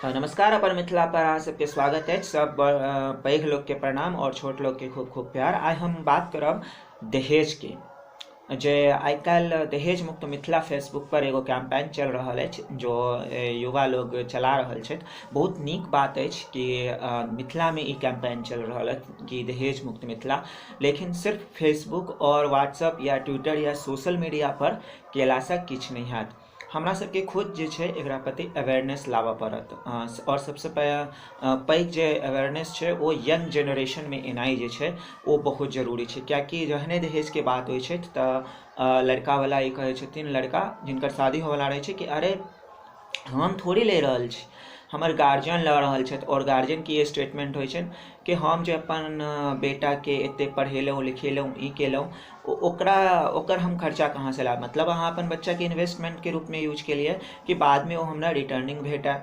नमस्कार अपन मिथिला पर अहाँ सबके स्वागत है। सब पैघ लोग के प्रणाम और छोट लोग के खूब खूब प्यार। आइ हम बात करब दहेज के। जे आइ काल्हि दहेज मुक्त मिथिला फेसबुक पर एगो कैंपेन चल रहल अछि जो युवा लोग चला रहल छथि। बहुत नीक बात अछि कि मिथिला में ई कैंपेन चल रहल अछि कि दहेज मुक्त मिथिला, लेकिन सिर्फ फेसबुक और व्हाट्सएप या ट्विटर या सोशल मीडिया पर केलासँ किछु नहि हैत। हमरा सबके खुद जे छै एकरा प्रति अवेयरनेस लाबऽ पड़त और सबसे पैघ जे अवेयरनेस छै ओ यंग जेनरेशन में एनाइ जे छै ओ बहुत जरूरी छै। कियाकि जहने दहेज के बात होइ छै तऽ लड़कावला ई कहै छथिन, लड़का जिनकर शादी होवला रहै छै कि अरे हम थोड़ी ले रहल छी, हमर गार्जियन लऽ रहल छथि। और गार्जियन की स्टेटमेंट होइ छनि कि हम जे अपन बेटाके एतेक पढ़ेलहुँ लिखेलहुँ ई केलहुँ ओकर हम खर्चा कहाँसँ लायब। मतलब अहाँ अपन बच्चाके इन्वेस्टमेंटके रूपमे यूज केलिए कि बादमे ओ हमरा रिटर्निंग भेटै।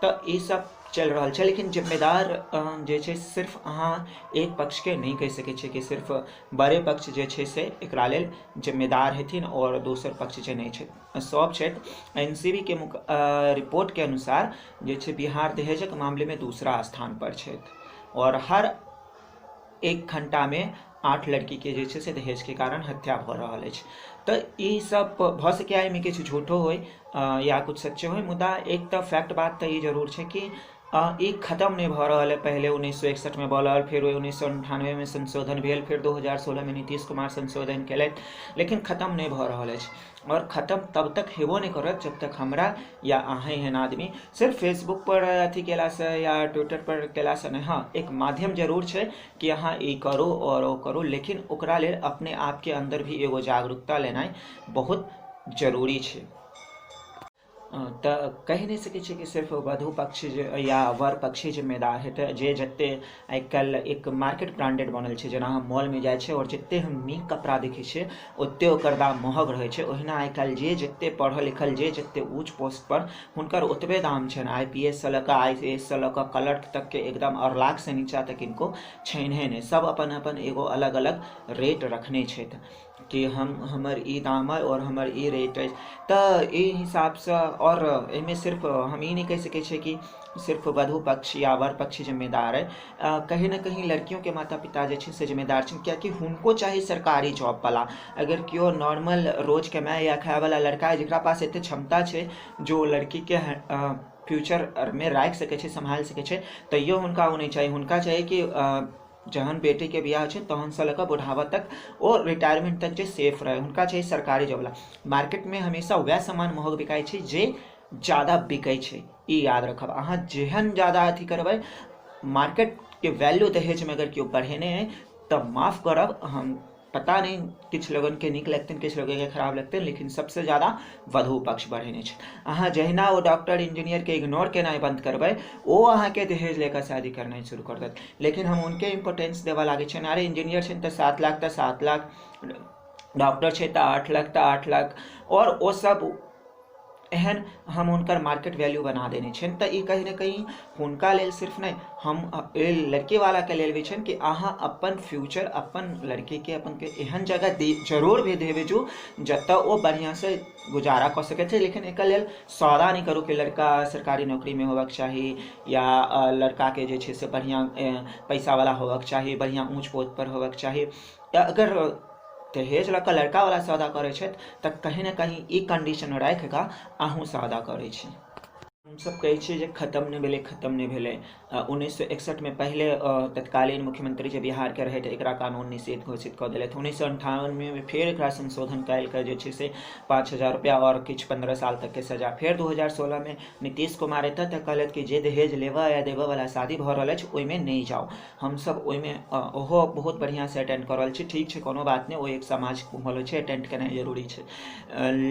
तऽ ई सब चल रहल छै। लेकिन जिम्मेदार जे छै सिर्फ अहाँ एक पक्षके नहीं कहि सकै छियै कि सिर्फ बड़े पक्ष जे छै से एकरा लेल जिम्मेदार हेथिन और दोसर पक्ष जे नहीं छै सब छथि। एनसीबी के रिपोर्ट के अनुसार जे छै बिहार दहेजक मामले में दूसरा स्थान पर छथि और हर 1 घंटा में 8 लड़की के जे छै से दहेज के कारण हत्या भऽ रहल अछि। तऽ ई सब भऽ सकै एहिमे किछु झूठो होय या कुछ सच्चे होय, मुदा एक तऽ फैक्ट बात तऽ ई जरूर छै कि ई खत्म नहीं भऽ रहल है। पहले 1961 में बोलल, फिर 1998 में संशोधन भेल, फिर 2016 में नीतीश कुमार संशोधन केलथि, लेकिन खत्म नहीं भऽ रहल अछि। और खत्म तब तक हेबो नहीं करत जब तक हमरा या अहाँ एहन आदमी सिर्फ फेसबुक पर अथी केलासँ या ट्विटर पर केलासँ नहीं। हाँ, एक माध्यम जरूर छै कि अहाँ ई करू और ओ करू, लेकिन ओकरा लेल अपने आप के अंदर भी एगो जागरूकता लेनाइ बहुत जरूरी छै। तऽ कहि नहीं सकै छियै कि सिर्फ वधु पक्ष या वर पक्षी जिम्मेदार हेतै। जे जते आइ काल्हि एक मार्केट ब्रांडेड बनल छै, जेना हम मॉल में जाइ छै और जते हम नीक कपड़ा देखै छियै ओते ओकर दाम महग रहै छै। ओहिना आइ काल्हि जे जते पढ़ल लिखल जे जते ऊँच पोस्ट पर हुनकर ओतबे दाम छनि। IPS से लऽ कऽ IAS से लऽ कऽ क्लर्क तक के एकदम, और लाख से नीचा तक इनको छेने नहीं। सब अपन अपन एगो अलग अलग रेट रखने छथि कि हमर ई दाम है और हमर ई रेट है। तऽ ई हिसाबसँ और एहिमे सिर्फ हम ई नहीं कहि सकै छियै कि सिर्फ वधु पक्ष या वर पक्ष जिम्मेदार है। कहीं ना कहीं लड़कियों के माता पिता जे छै से जिम्मेदार छथिन, कियाकि हुनको चाही सरकारी जॉब वाला। अगर केओ नॉर्मल रोज कमाए या खाए वाला लड़का है जकरा पास एते क्षमता छै जो लड़की के फ्यूचर में राखि सकै छै, सम्हालि सकै छै, तैयो हुनका ओ नहीं चाही। हुनका चाही कि जहन बेटी के बियाह छै तहन से लऽ कऽ बुढ़ावा तक और रिटायरमेंट तक जे सेफ रहे, हुनका चाहिए सरकारी जॉब वाला। मार्केट में हमेशा वह सामान महग बिकाई छै जे ज़्यादा बिकै छै, ई याद रखब। अहाँ जेहन ज़्यादा अथी करबै, मार्केट के वैल्यू दहेज में अगर केओ बढ़ेने है तऽ माफ़ करब, हम पता नहीं किछु लोगन के नीक लगतनि किछु लोगन के खराब लगतनि, लेकिन सबसे ज़्यादा वधु पक्ष बढ़ेने छै। अहाँ जहिना ओ डॉक्टर इंजीनियर के इग्नोर केनाइ बंद करबै ओ अहाँ के दहेज लेकर शादी करनाइ शुरू कर देत। लेकिन हम उनके इम्पोर्टेंस देवऽ लागे छै। अरे इंजीनियर छै तऽ 7 लाख तऽ 7 लाख, डॉक्टर छै तऽ 8 लाख तऽ 8 लाख, और ओ सब एहन हम हुनकर मार्केट वैल्यू बना देने छनि। तऽ ई कहीं ना कहीं हुनका लेल सिर्फ नहीं, हम लड़की वाला के लेल भी छनि कि अहाँ अपन फ्यूचर अपन लड़की के अपन के एहन जगह जरूर भी भेजू जतऽ ओ बढ़िया से गुजारा कऽ सकै छै। लेकिन एकर लेल सौदा नहीं करू कि लड़का सरकारी नौकरी में होबाक चाही या लड़का के जे छै से बढ़िया पैसा वाला होबाक चाही, बढ़िया ऊँच पोस्ट पर होबाक चाही। अगर दहेज लऽ कऽ लड़का वाला सौदा करै छथि तऽ कहीं ना कहीं ई कंडीशन राखि कऽ अहूँ सौदा करै छी। हम सब कहै छियै जे खत्म नहीं भेलै, खत्म नहीं भेलै। 1961 में पहले तत्कालीन मुख्यमंत्री जे बिहार के रहै एकरा कानून निषेध घोषित कऽ देलथि। 1998 में फिर एकरा संशोधन कयल कऽ जे छै से 5,000 रुपया और किछु 15 साल तक के सजा। फिर 2016 में नीतीश कुमार एतऽ तक कहलथि कि जे दहेज लेबऽ या देबऽ वाला शादी भऽ रहल अछि ओहिमे नहीं जाओ। हम सब ओहिमे ओहो बहुत बढ़िया से अटेंड कऽ रहल छी। ठीक छै, कोनो बात नहीं, ओ एक सामाजिक माहौल होइ छै, अटेंड केनाइ जरूरी छै।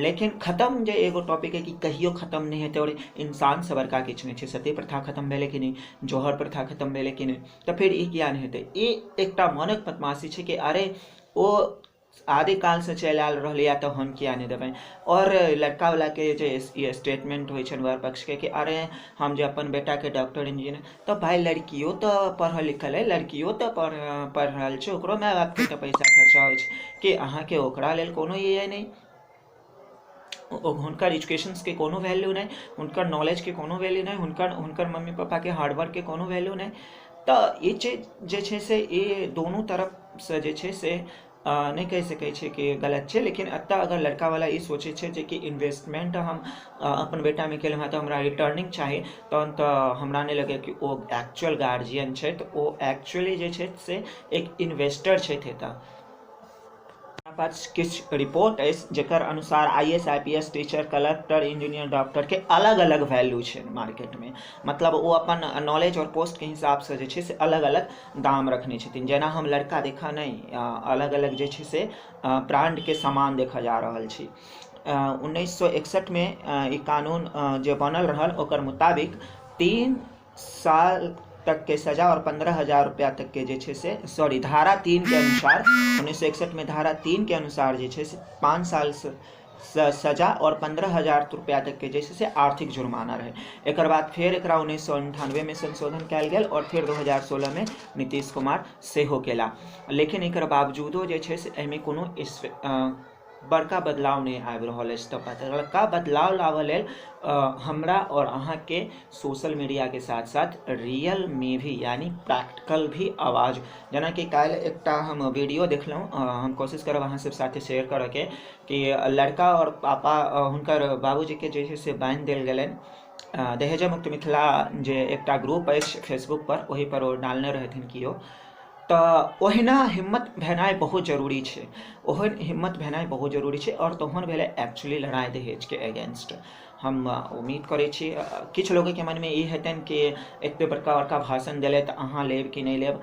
लेकिन खत्म जे एगो टॉपिक है कि कहियो खत्म नहीं हेतै और इंसान से बड़का किछु नहीं छै। सती प्रथा खत्म भेलै कि नहीं, जौहर प्रथा खत्म भेलै कि नहीं, तऽ फिर ई किया नहीं हेतै। ई एकटा मनक बदमाशी छै कि अरे ओ आदिकाल से चलि आयल रहलै तऽ हम किया नहीं देबै। और लड़का वाला के जे स्टेटमेंट होइ छनि वर पक्ष के कि अरे हम जे अपन बेटा के डॉक्टर इंजीनियर, तऽ भाई लड़कियों तऽ पढ़ल लिखल है, लड़कियों तऽ पढ़ रहल छै, ओकरो माय बाप के तऽ पैसा खर्चा होइ छै कि अहाँ के ओकरा लेल कोनो ये नहीं। हुनकर एजुकेशंस के कोनो वैल्यू नहीं, हुनकर नॉलेज के कोनो वैल्यू नहीं, हुनकर मम्मी पापा के हार्डवर्क के कोनो वैल्यू नहीं। तो ये चीज जे छै से ये दोनों तरफ से जे छै से नहीं कह सकै छै कि गलत छै, लेकिन एतऽ अगर लड़का वाला ई सोचे छै जे कि इन्वेस्टमेंट हम अपन बेटा में केलहुँ तो हमरा रिटर्निंग चाही, तहन तऽ हमरा नहीं लगे कि ओ एक्चुअल गार्जियन छै, ओ एक्चुअली जे छै से एक इन्वेस्टर छै। एतऽ पास किछ रिपोर्ट अछि जेकर अनुसार IAS IPS teacher collector engineer doctor के अलग अलग वैल्यू छै मार्केट में, मतलब वो अपन नॉलेज और पोस्ट के हिसाब से जे छै से अलग अलग दाम रखने छथिन। जेना हम लड़का देखा नहीं, अलग अलग जे छै से ब्रांड के सामान देखा जा रहल छी। 1961 में ई कानून जे बनल रहल ओकर मुताबिक 3 साल तक के सजा और 15,000 रुपया तक के जे छै से धारा 3 के अनुसार 1961 में धारा 3 के अनुसार जे छै से 5 साल सजा और 15,000 रुपया तक के जैसे से आर्थिक जुर्माना रहे। एक बाद फिर एक 1998 में संशोधन कयल गेल और फिर 2016 में नीतीश कुमार सेहो केला, लेकिन एक बावजूदो जे छै से एहिमे कोनो बड़का बदलाव नहीं आबि रहल अछि। तो बड़का बदलाव लाबऽ लेल हमरा और अहाँ के सोशल मीडिया के साथ साथ रियल में भी यानी प्रैक्टिकल भी आवाज, जेना कि काल्हि एकटा हम वीडियो देखलहुँ, हम कोशिश करब अहाँ सब साथे शेयर करऽ के, कि लड़का और पापा हुनकर बाबूजी के जे छै से बान्हि देल गेलनि। दहेज मुक्त मिथिला जे एकटा ग्रुप अछि फेसबुक पर, ओहि पर ओ डालने रहथिन किओ। तो ओहिना हिम्मत भेनाइ बहुत जरूरी छै, ओहन हिम्मत भेनाइ बहुत जरूरी छै, और तोहन भेलै एक्चुअली लड़ाई दहेज के अगेंस्ट। हम उम्मीद करै छी किछु लोगके मनमे ई हेतनि कि एते बड़का बड़का भाषण देले तऽ अहाँ लेब कि नहीं लेब।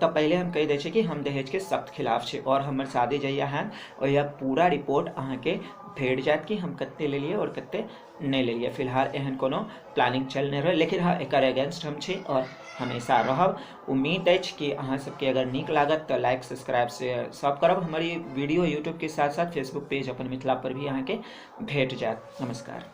तो पहले हम कह दै छी कि हम दहेज के सख्त खिलाफ छी, और हमर शादी जहिया है ओहिया पूरा रिपोर्ट अहाँ के भेट जायत कि हम कते लेलिए और कते नहीं लेलिए। फिलहाल एहन कोनो प्लानिंग चल नहीं रहे, लेकिन हाँ एकर अगेंस्ट हम छी और हमेशा रहब। उम्मीद अछि कि अहाँ सबके अगर नीक लागत तो लाइक सब्सक्राइब से सब करब। हमारी वीडियो यूट्यूब के साथ साथ फेसबुक पेज अपन मिथिला पर भी अहाँ के भेट जायत। नमस्कार।